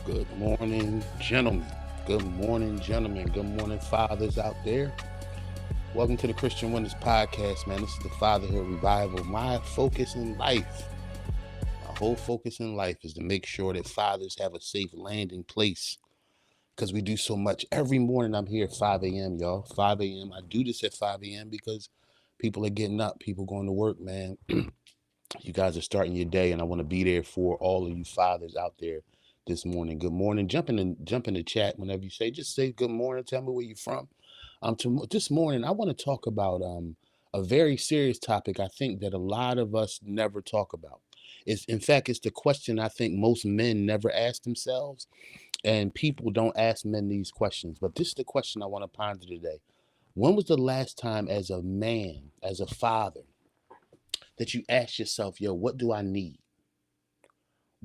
Good morning, gentlemen. Good morning, gentlemen. Good morning, fathers out there. Welcome to the Christian Winners Podcast, man. This is the Fatherhood Revival. My focus in life, my whole focus in life is to make sure that fathers have a safe landing place because we do so much. Every morning I'm here at 5 a.m., y'all. 5 a.m. I do this at 5 a.m. because people are getting up, people going to work, man. You guys are starting your day, and I want to be there for all of you fathers out there this morning. Good morning. Jump in the chat whenever you say. Just say good morning. Tell me where you're from. This morning I want to talk about a very serious topic. I think that a lot of us never talk about. It's the question I think most men never ask themselves, and people don't ask men these questions. But this is the question I want to ponder today. When was the last time, as a man, as a father, that you asked yourself, yo, what do I need?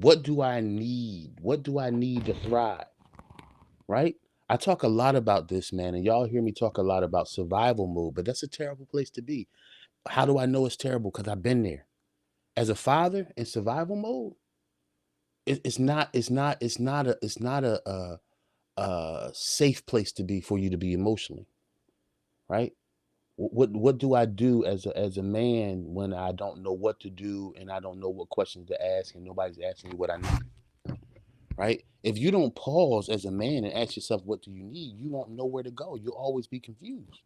What do I need? What do I need to thrive? Right? I talk a lot about this, man, and y'all hear me talk a lot about survival mode, but that's a terrible place to be. How do I know it's terrible? Because I've been there. As a father in survival mode, it's not a safe place to be for you to be emotionally, right? What do I do as a man when I don't know what to do and I don't know what questions to ask and nobody's asking me what I need? Right? If you don't pause as a man and ask yourself, what do you need? You won't know where to go. You'll always be confused.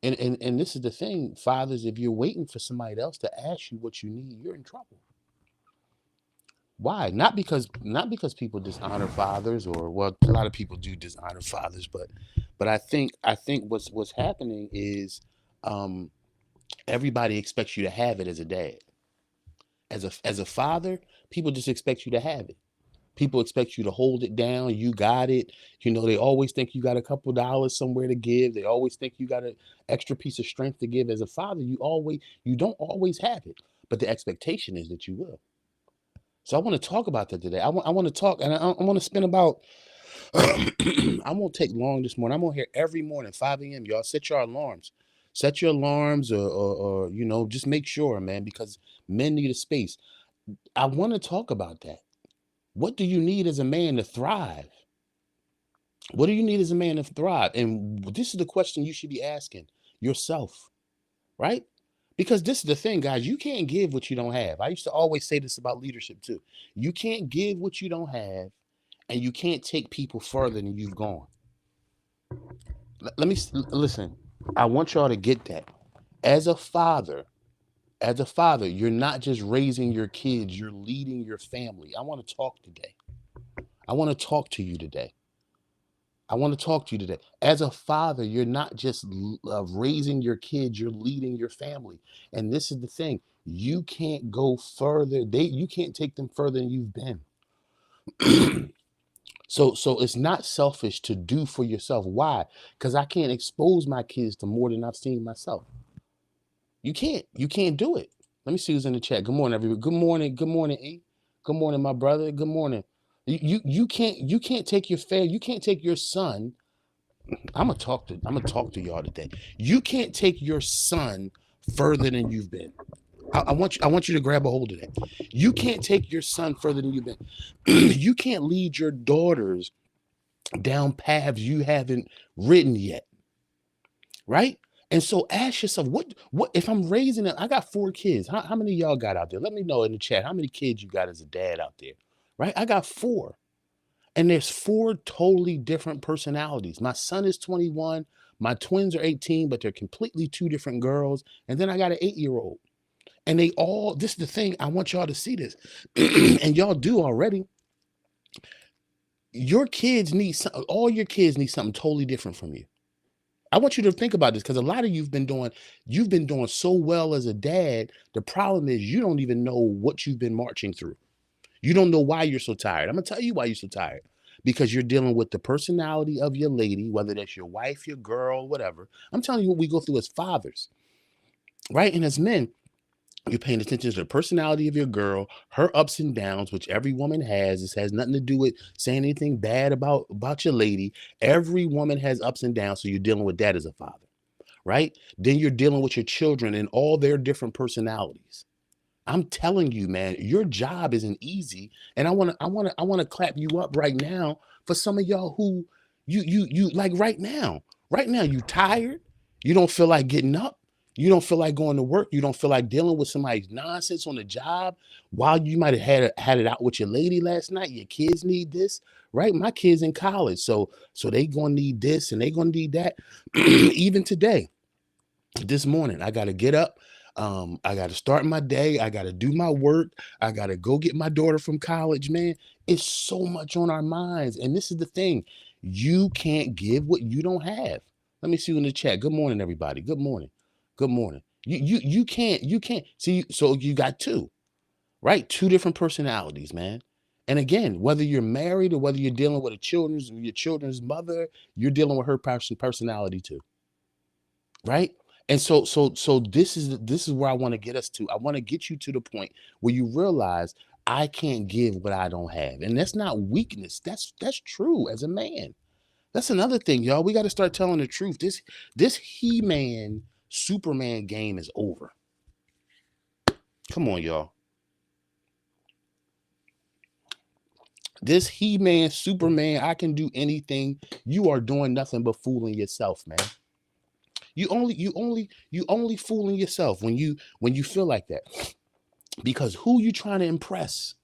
And this is the thing, fathers, if you're waiting for somebody else to ask you what you need, you're in trouble. Why? Not because people dishonor fathers, or well, a lot of people do dishonor fathers, but I think what's happening is um everybody expects you to have it as a dad. As a father, people just expect you to have it. People expect you to hold it down. You got it. They always think you got a couple dollars somewhere to give. They always think you got an extra piece of strength to give. As a father, you don't always have it, but the expectation is that you will. So I want to talk about that today. I want to talk, and I want to spend about. I won't take long this morning. I'm on here every morning, 5 a.m. Y'all set your alarms. Set your alarms, or just make sure, man, because men need a space. I want to talk about that. What do you need as a man to thrive? What do you need as a man to thrive? And this is the question you should be asking yourself, right? Because this is the thing, guys, you can't give what you don't have. I used to always say this about leadership too. You can't give what you don't have, and you can't take people further than you've gone. Let me listen. I want y'all to get that. As a father, you're not just raising your kids, you're leading your family. I want to talk today. I want to talk to you today. I want to talk to you today. As a father, you're not just raising your kids, you're leading your family. And this is the thing. You can't go further. You can't take them further than you've been. So it's not selfish to do for yourself. Why? Because I can't expose my kids to more than I've seen myself. You can't. You can't do it. Let me see who's in the chat. Good morning, everybody. Good morning. Good morning, E. Good morning, my brother. Good morning. You can't take you can't take your son. I'm gonna talk to y'all today. You can't take your son further than you've been. I want you to grab a hold of that. You can't take your son further than you've been. You can't lead your daughters down paths you haven't ridden yet, right? And so ask yourself, what if I'm raising them? I got 4 kids. How many of y'all got out there? Let me know in the chat how many kids you got as a dad out there, right? I got 4. And there's 4 totally different personalities. My son is 21. My twins are 18, but they're completely 2 different girls. And then I got an 8-year-old. And this is the thing, I want y'all to see this. And y'all do already. All your kids need something totally different from you. I want you to think about this because a lot of you've been doing so well as a dad. The problem is you don't even know what you've been marching through. You don't know why you're so tired. I'm going to tell you why you're so tired. Because you're dealing with the personality of your lady, whether that's your wife, your girl, whatever. I'm telling you what we go through as fathers, right? And as men, you're paying attention to the personality of your girl, her ups and downs, which every woman has. This has nothing to do with saying anything bad about your lady. Every woman has ups and downs, so you're dealing with that as a father, right? Then you're dealing with your children and all their different personalities. I'm telling you, man, your job isn't easy. And I want to clap you up right now for some of y'all who you like right now, you tired. You don't feel like getting up. You don't feel like going to work. You don't feel like dealing with somebody's nonsense on the job while you might have had it out with your lady last night. Your kids need this, right? My kids in college. So they gonna need this and they gonna need that. Even today, this morning, I gotta get up. I gotta start my day. I gotta do my work. I gotta go get my daughter from college, man. It's so much on our minds. And this is the thing. You can't give what you don't have. Let me see you in the chat. Good morning, everybody. Good morning. Good morning. You can't see. So you got two, right? Two different personalities, man. And again, whether you're married or whether you're dealing with your children's mother, you're dealing with her personality too, right? And so this is where I want to get us to. I want to get you to the point where you realize I can't give what I don't have. And that's not weakness. That's true as a man. That's another thing, y'all. We got to start telling the truth. This He-Man Superman game is over. Come on, y'all. This He-Man Superman, I can do anything. You are doing nothing but fooling yourself, man. You only fooling yourself when you feel like that. Because who you trying to impress?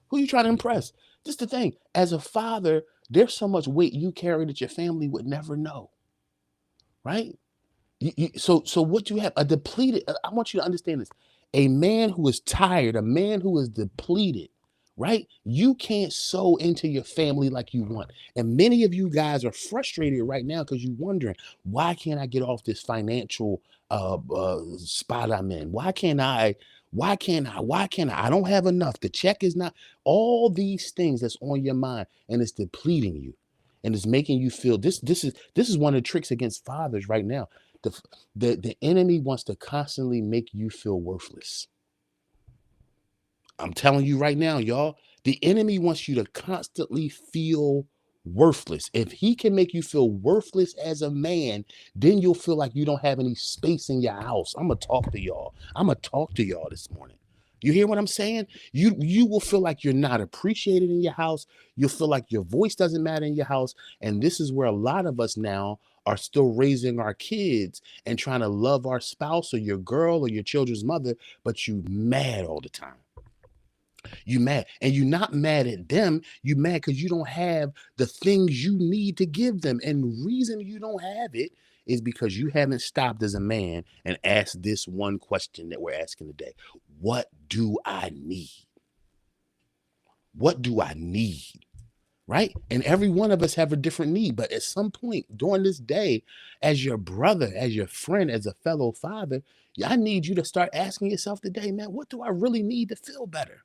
Who you trying to impress? This is the thing. As a father, there's so much weight you carry that your family would never know, right? So what you have, a depleted, I want you to understand this. A man who is tired, a man who is depleted, right? You can't sow into your family like you want. And many of you guys are frustrated right now because you're wondering, why can't I get off this financial spot I'm in? Why can't I? I don't have enough. The check is not, all these things that's on your mind, and it's depleting you. And it's making you feel this is one of the tricks against fathers right now. The enemy wants to constantly make you feel worthless. I'm telling you right now, y'all, the enemy wants you to constantly feel worthless. If he can make you feel worthless as a man, then you'll feel like you don't have any space in your house. I'm gonna talk to y'all. I'm gonna talk to y'all this morning. You hear what I'm saying? You will feel like you're not appreciated in your house. You'll feel like your voice doesn't matter in your house. And this is where a lot of us now are still raising our kids and trying to love our spouse or your girl or your children's mother, but you mad all the time. You mad, and you're not mad at them. You mad because you don't have the things you need to give them. And the reason you don't have it is because you haven't stopped as a man and asked this one question that we're asking today. What do I need? What do I need? Right? And every one of us have a different need. But at some point during this day, as your brother, as your friend, as a fellow father, I need you to start asking yourself today, man, what do I really need to feel better?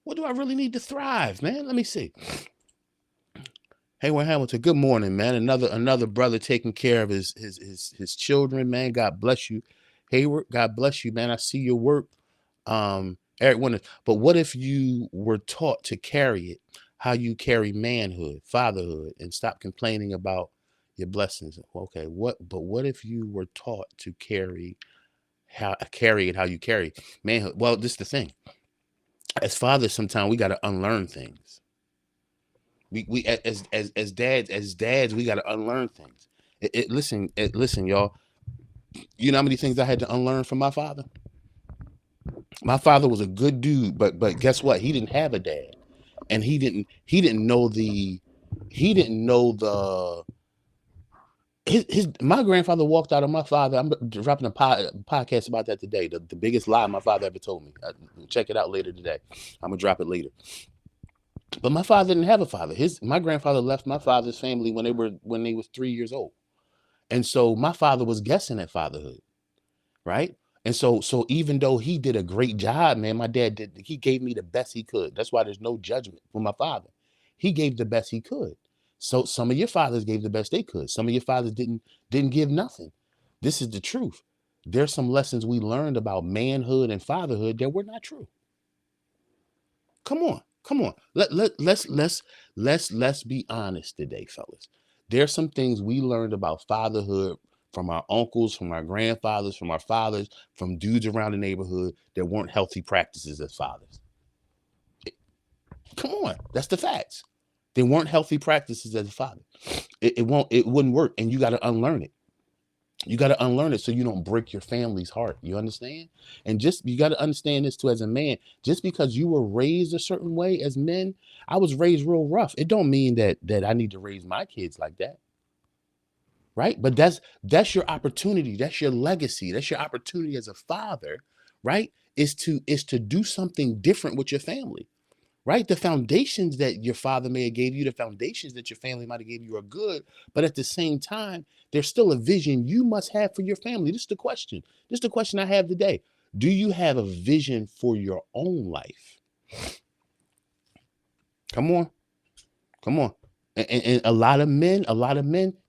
What do I really need to thrive, man? Let me see. Hayward Hamilton, good morning, man. Another brother taking care of his children, man. God bless you. Hayward, God bless you, man. I see your work. Eric Winters, but what if you were taught to carry it, how you carry manhood, fatherhood, and stop complaining about your blessings? Okay, what if you were taught to carry it how you carry manhood? Well, this is the thing. As fathers, sometimes we got to unlearn things. We as dads, we got to unlearn things. Listen, y'all. You know how many things I had to unlearn from my father? My father was a good dude, but guess what? He didn't have a dad, and he didn't know the his my grandfather walked out on my father. I'm dropping a podcast about that today. The biggest lie my father ever told me. Check it out later today. I'm gonna drop it later. But my father didn't have a father. My grandfather left my father's family when they was 3 years old, and so my father was guessing at fatherhood, right? And so even though he did a great job, man, my dad did. He gave me the best he could. That's why there's no judgment for my father. He gave the best he could. So some of your fathers gave the best they could. Some of your fathers didn't give nothing. This is the truth. There's some lessons we learned about manhood and fatherhood that were not true. Come on, come on. Let's be honest today, fellas. There's some things we learned about fatherhood from our uncles, from our grandfathers, from our fathers, from dudes around the neighborhood that weren't healthy practices as fathers. Come on, that's the facts. They weren't healthy practices as a father. It wouldn't work, and you got to unlearn it. You got to unlearn it so you don't break your family's heart. You understand? And just you got to understand this too as a man. Just because you were raised a certain way as men, I was raised real rough. It don't mean that I need to raise my kids like that. Right? But that's your opportunity. That's your legacy. That's your opportunity as a father, right? Is to do something different with your family. Right? The foundations that your father may have gave you, the foundations that your family might have gave you are good, but at the same time, there's still a vision you must have for your family. This is the question. This is the question I have today. Do you have a vision for your own life? Come on. Come on. And a lot of men,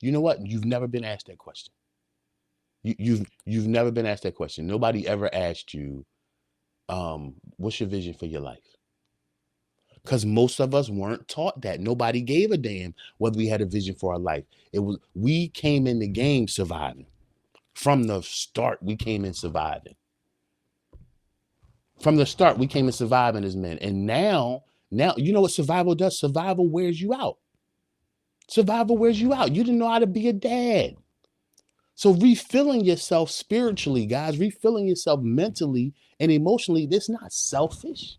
you know what? You've never been asked that question. You've never been asked that question. Nobody ever asked you, what's your vision for your life? Because most of us weren't taught that. Nobody gave a damn whether we had a vision for our life. It was we came in the game surviving. From the start, we came in surviving. From the start, we came in surviving as men. And now, you know what survival does? Survival wears you out. Survival wears you out. You didn't know how to be a dad. So refilling yourself spiritually, guys, refilling yourself mentally and emotionally, that's not selfish.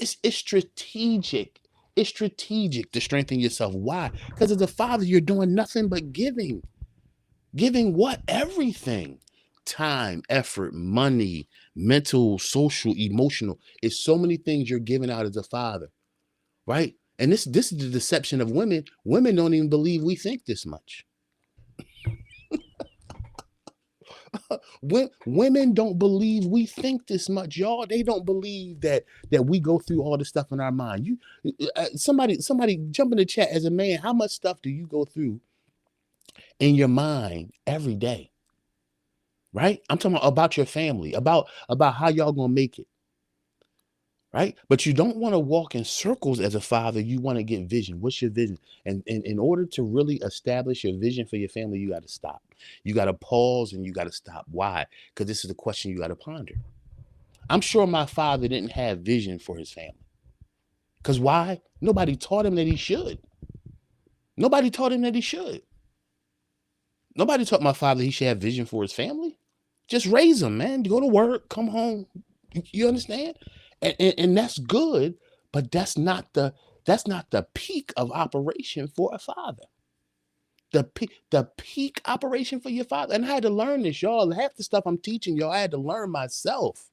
It's strategic. It's strategic to strengthen yourself. Why? Because as a father, you're doing nothing but giving. Giving what? Everything. Time, effort, money, mental, social, emotional. It's so many things you're giving out as a father, right? And this is the deception of women. Women don't even believe we think this much. Women don't believe we think this much, y'all. They don't believe that we go through all the stuff in our mind. Somebody jump in the chat. As a man, how much stuff do you go through in your mind every day? Right? I'm talking about your family, about how y'all gonna make it. Right? But you don't want to walk in circles as a father. You want to get vision. What's your vision? And in order to really establish your vision for your family, you got to stop. You got to pause and you got to stop. Why? Because this is the question you got to ponder. I'm sure my father didn't have vision for his family. Because why? Nobody taught him that he should. Nobody taught him that he should. Nobody taught my father he should have vision for his family. Just raise him, man. Go to work, come home. You understand? And that's good, but that's not the peak of operation for a father. The peak operation for your father. And I had to learn this, y'all. Half the stuff I'm teaching y'all, I had to learn myself.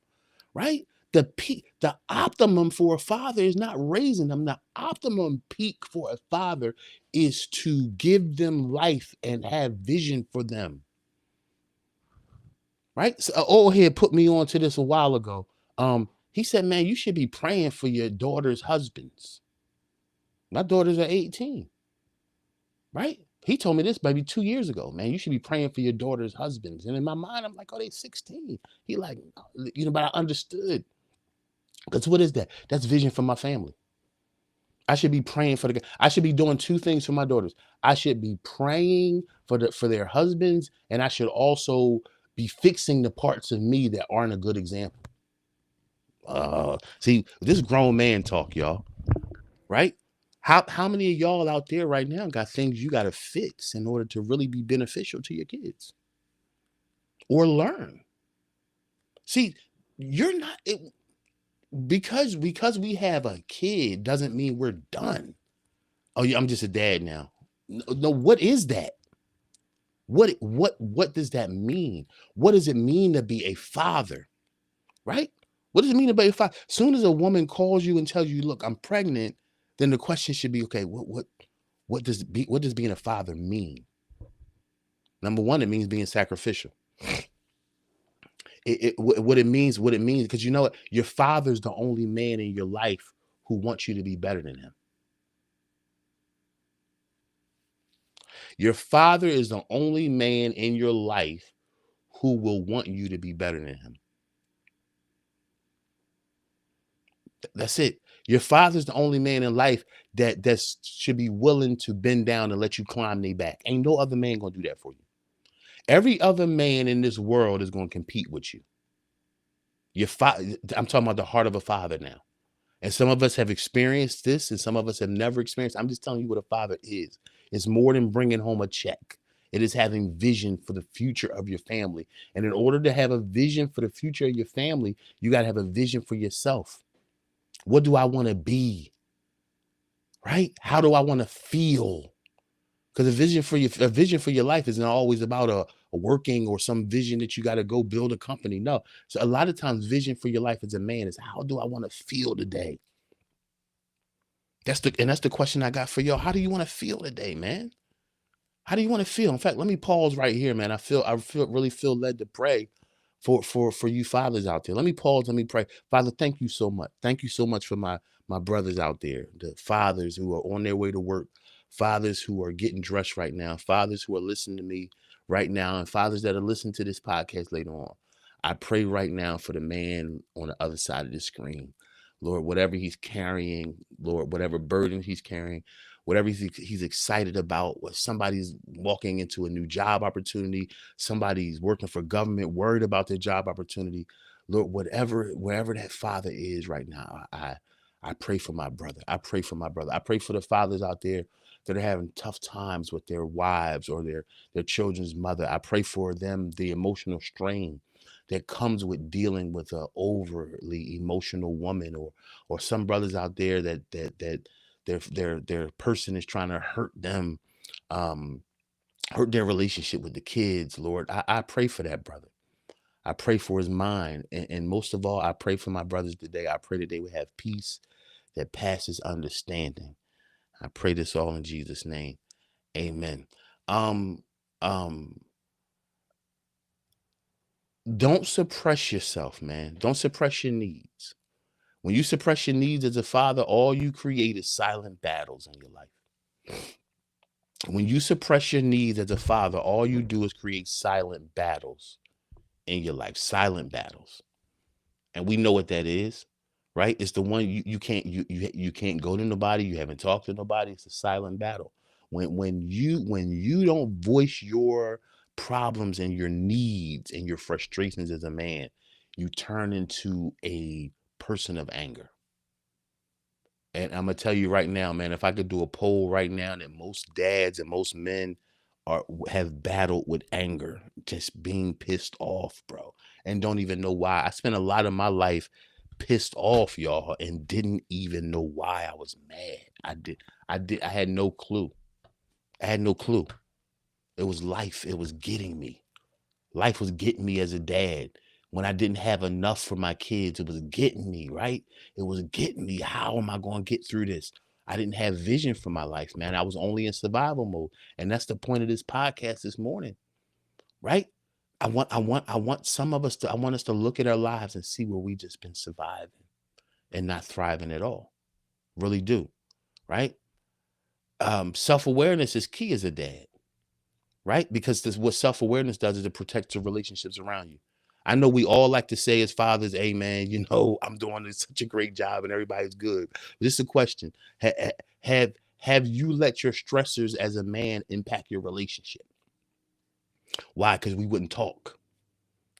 Right? The optimum for a father is not raising them. The optimum peak for a father is to give them life and have vision for them. Right? So old head put me on to this a while ago. He said, man, you should be praying for your daughter's husbands. My daughters are 18. Right? He told me this maybe 2 years ago, man, you should be praying for your daughter's husbands. And in my mind, I'm like, oh, they 16. He like, but I understood. Because what is that? That's vision for my family. I should be praying for I should be doing two things for my daughters. I should be praying for their husbands, and I should also be fixing the parts of me that aren't a good example. See, this grown man talk, y'all. Right? How many of y'all out there right now got things you got to fix in order to really be beneficial to your kids or learn? See, you're not because we have a kid doesn't mean we're done. Oh, yeah, I'm just a dad now. No, what is that? What does that mean? What does it mean to be a father? Right? What does it mean to be a father? As soon as a woman calls you and tells you, look, I'm pregnant, then the question should be, okay, what does being a father mean? Number one, it means being sacrificial. What it means, because you know what? Your father's the only man in your life who wants you to be better than him. Your father is the only man in your life who will want you to be better than him. That's it. Your father's the only man in life that should be willing to bend down and let you climb their back. Ain't no other man gonna do that for you. Every other man in this world is going to compete with you. I'm talking about the heart of a father now. And some of us have experienced this and some of us have never experienced. I'm just telling you what a father is. It's more than bringing home a check. It is having vision for the future of your family. And in order to have a vision for the future of your family, you got to have a vision for yourself. What do I want to be? Right? How do I want to feel? Because a vision for your life is not always about a working or some vision that you got to go build a company. No. So a lot of times vision for your life as a man is, how do I want to feel today? That's the question I got for y'all. How do you want to feel today, man? How do you want to feel? In fact, let me pause right here, man. Really feel led to pray for you fathers out there. Let me pause. Let me pray. Father, thank you so much. Thank you so much for my brothers out there, the fathers who are on their way to work, fathers who are getting dressed right now, fathers who are listening to me right now, and fathers that are listening to this podcast later on. I pray right now for the man on the other side of the screen. Lord, whatever he's carrying, Lord, whatever burden he's carrying, whatever he's excited about, what somebody's walking into a new job opportunity, somebody's working for government, worried about their job opportunity. Lord, wherever that father is right now, I pray for my brother. I pray for my brother. I pray for the fathers out there that are having tough times with their wives or their children's mother. I pray for them, the emotional strain that comes with dealing with an overly emotional woman, or some brothers out there that their person is trying to hurt them, um, hurt their relationship with the kids. Lord, I pray for that brother. I pray for his mind. And most of all, I pray for my brothers today. I pray that they would have peace that passes understanding. I pray this all in Jesus' name. Amen. Um, um, don't suppress yourself, man. Don't suppress your needs. When you suppress your needs as a father, all you create is silent battles in your life. When you suppress your needs as a father, all you do is create silent battles in your life, silent battles. And we know what that is, right? It's the one you can't go to nobody, you haven't talked to nobody. It's a silent battle. When you don't voice your problems and your needs and your frustrations as a man, you turn into a person of anger. And I'm gonna tell you right now, man, if I could do a poll right now, that most dads and most men have battled with anger, just being pissed off, bro, and don't even know why. I spent a lot of my life pissed off, y'all, and didn't even know why I was mad. I had no clue. I had no clue. It was life. It was getting me. Life was getting me as a dad. When I didn't have enough for my kids, it was getting me, right? It was getting me. How am I going to get through this? I didn't have vision for my life, man. I was only in survival mode. And that's the point of this podcast this morning, right? I want some of us to, I want us to look at our lives and see where we just been surviving and not thriving at all. Really do, right? Self-awareness is key as a dad, right? Because this, what self-awareness does is it protects the relationships around you. I know we all like to say as fathers, hey man, I'm doing such a great job and everybody's good. But this is a question. Have you let your stressors as a man impact your relationship? Why? Because we wouldn't talk.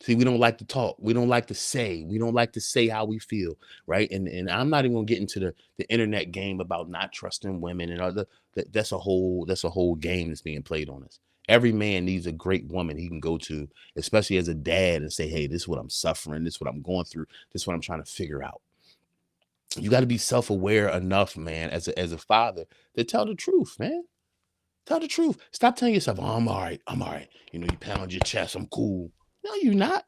See, we don't like to talk. We don't like to say. We don't like to say how we feel, right? And I'm not even gonna get into the internet game about not trusting women and other. That's a whole game that's being played on us. Every man needs a great woman he can go to, especially as a dad, and say, "Hey, this is what I'm suffering. This is what I'm going through. This is what I'm trying to figure out." You got to be self-aware enough, man, as a father, to tell the truth, man. Tell the truth. Stop telling yourself, "Oh, I'm all right. I'm all right." You pound your chest. I'm cool. No, you're not.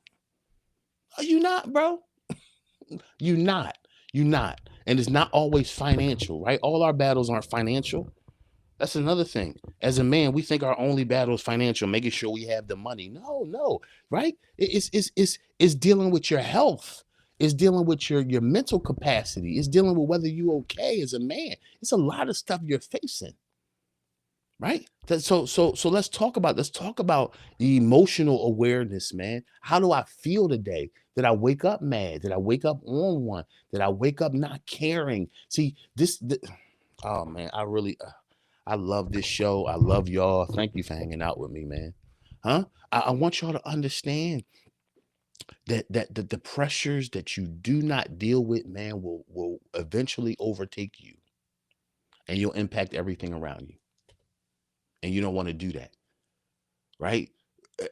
Are you not, bro? You not. You not. And it's not always financial, right? All our battles aren't financial. That's another thing. As a man, we think our only battle is financial, making sure we have the money. No, no, right? It's dealing with your health. It's dealing with your mental capacity. It's dealing with whether you okay as a man. It's a lot of stuff you're facing, right? So let's talk about the emotional awareness, man. How do I feel today? Did I wake up mad? Did I wake up on one? Did I wake up not caring? See, oh man, I love this show. I love y'all. Thank you for hanging out with me, man. Huh? I want y'all to understand that the pressures that you do not deal with, man, will eventually overtake you, and you'll impact everything around you. And you don't want to do that, right?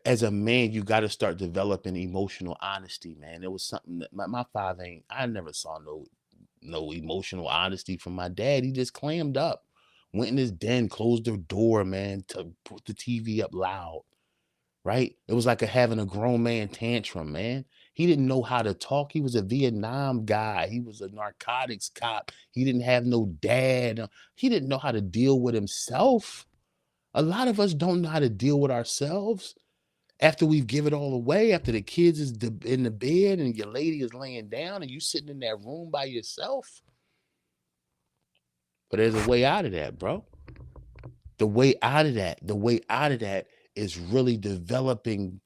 As a man, you got to start developing emotional honesty, man. It was something that my father ain't, I never saw no emotional honesty from my dad. He just clammed up, went in his den, closed the door, man, to put the TV up loud, right? It was like having a grown man tantrum, man. He didn't know how to talk. He was a Vietnam guy. He was a narcotics cop. He didn't have no dad. He didn't know how to deal with himself. A lot of us don't know how to deal with ourselves after we've given it all away, after the kids is in the bed and your lady is laying down and you sitting in that room by yourself. But there's a way out of that, bro. The way out of that is really developing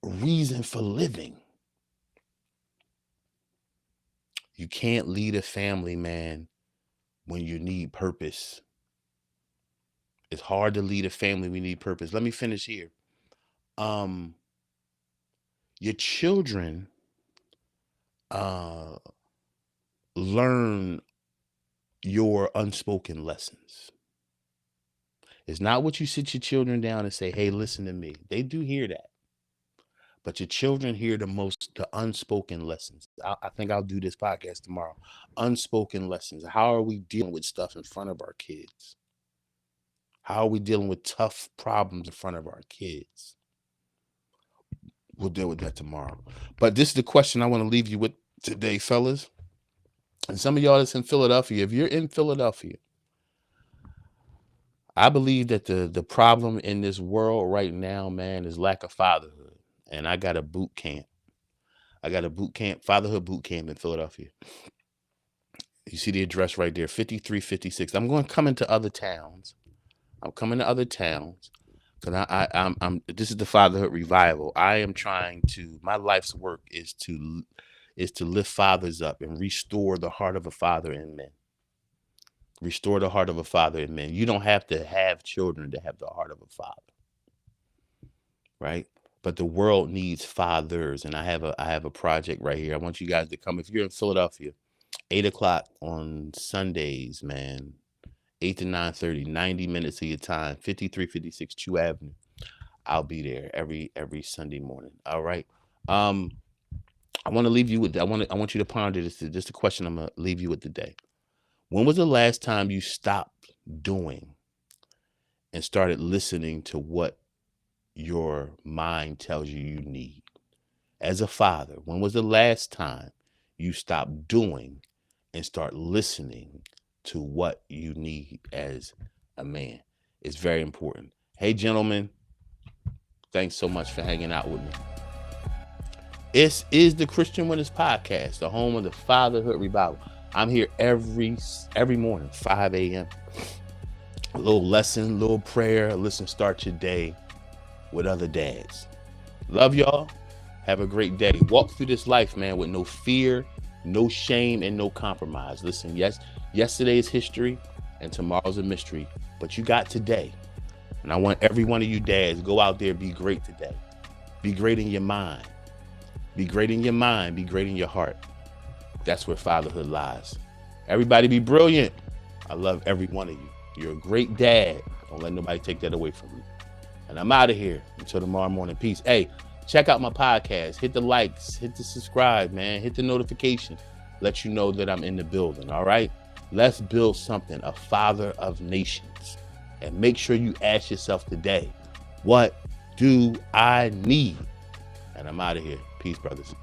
reason for living. You can't lead a family, man, when you need purpose. It's hard to lead a family when you need purpose. Let me finish here. Um, your children uh learn your unspoken lessons. It's not what you sit your children down and say, hey, listen to me. They do hear that. But your children hear the unspoken lessons. I think I'll do this podcast tomorrow. Unspoken lessons. How are we dealing with stuff in front of our kids? How are we dealing with tough problems in front of our kids? We'll deal with that tomorrow. But this is the question I want to leave you with today, fellas. And some of y'all that's in Philadelphia, if you're in Philadelphia, I believe that the problem in this world right now, man, is lack of fatherhood. And I got a boot camp. Fatherhood boot camp in Philadelphia. You see the address right there, 5356. I'm going to come into other towns. I'm coming to other towns because I'm this is the Fatherhood revival. I am trying to, my life's work is to lift fathers up and restore the heart of a father in men. Restore the heart of a father in men. You don't have to have children to have the heart of a father, right? But the world needs fathers, and I have a project right here. I want you guys to come. If you're in Philadelphia, 8 o'clock on Sundays, man, 8 to 9:30, 90 minutes of your time, 5356 Chew Avenue. I'll be there every Sunday morning. All right. I want to leave you with, I want you to ponder this. Just a question I'm gonna leave you with today. When was the last time you stopped doing and started listening to what your mind tells you need? As a father, when was the last time you stopped doing and start listening to what you need as a man? It's very important. Hey, gentlemen, thanks so much for hanging out with me. This is the Christian Winners Podcast, the home of the Fatherhood Revival. I'm here every morning, 5 a.m. A little lesson, a little prayer. Listen, start your day with other dads. Love y'all. Have a great day. Walk through this life, man, with no fear, no shame, and no compromise. Listen, yes, yesterday is history and tomorrow's a mystery, but you got today. And I want every one of you dads, go out there, be great today. Be great in your mind. Be great in your mind. Be great in your heart. That's where fatherhood lies. Everybody be brilliant. I love every one of you. You're a great dad. Don't let nobody take that away from you. And I'm out of here until tomorrow morning. Peace. Hey, check out my podcast. Hit the likes. Hit the subscribe, man. Hit the notification. Let you know that I'm in the building. All right? Let's build something, a father of nations. And make sure you ask yourself today, what do I need? And I'm out of here. Peace, brothers.